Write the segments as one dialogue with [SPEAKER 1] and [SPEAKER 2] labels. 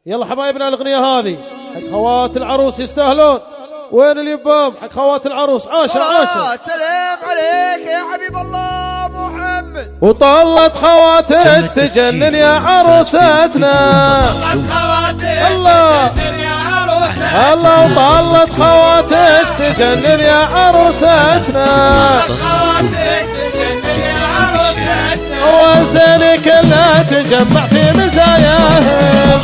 [SPEAKER 1] يلا حبايبنا الأغنية هذه حق خوات العروس يستاهلون. وين اليبام حق خوات العروس؟ عاشا عاشا.
[SPEAKER 2] سلام عليك يا حبيب الله محمد.
[SPEAKER 1] وطلت خواتك تجنن يا عروستنا. الله الله. وطلت خواتك تجنن يا عروستنا. وزني كلها تجمع في مزاياهم.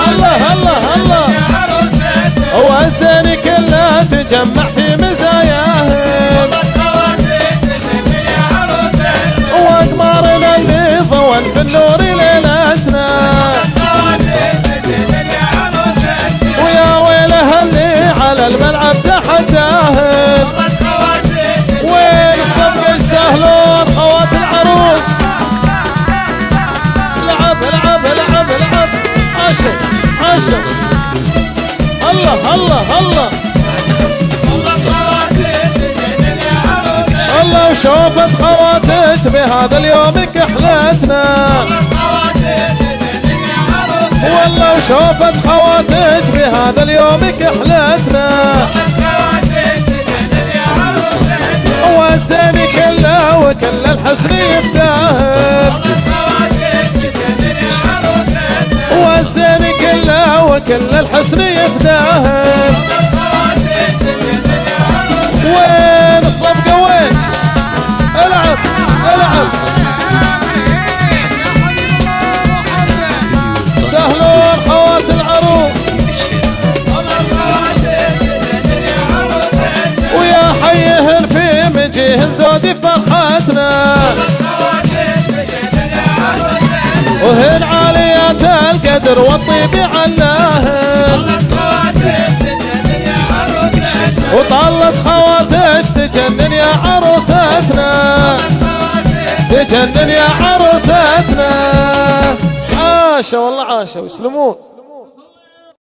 [SPEAKER 1] الله الله الله. وزني كلها تجمع في مزاياهم. واقمارنا البيض والبلور ليلتنا. ويا ويلها اللي على الملعب تحداهم. وين الصفقة يستاهلون خوات العروس. العب العب العب العب. عاشر عاشر. الله الله الله. الله وشوفت خواتك بهذا اليوم كحلتنا. والله وشوفت خواتك بهذا اليوم كحلتنا. والزين كله وكل الحسن يستاهل. والزين كله وكل الحسن يفتاهل. وين الصفقة وين؟ العب العب. يستاهلون خوات العروس. ويا حيهن في مجيهن زودي فرحتنا. وهن عاليات القدر والطيب علاهن. وطلت خواتك تجنن يا عروستنا. تجنن يا عروستنا. عاشا والله عاشا ويسلمون.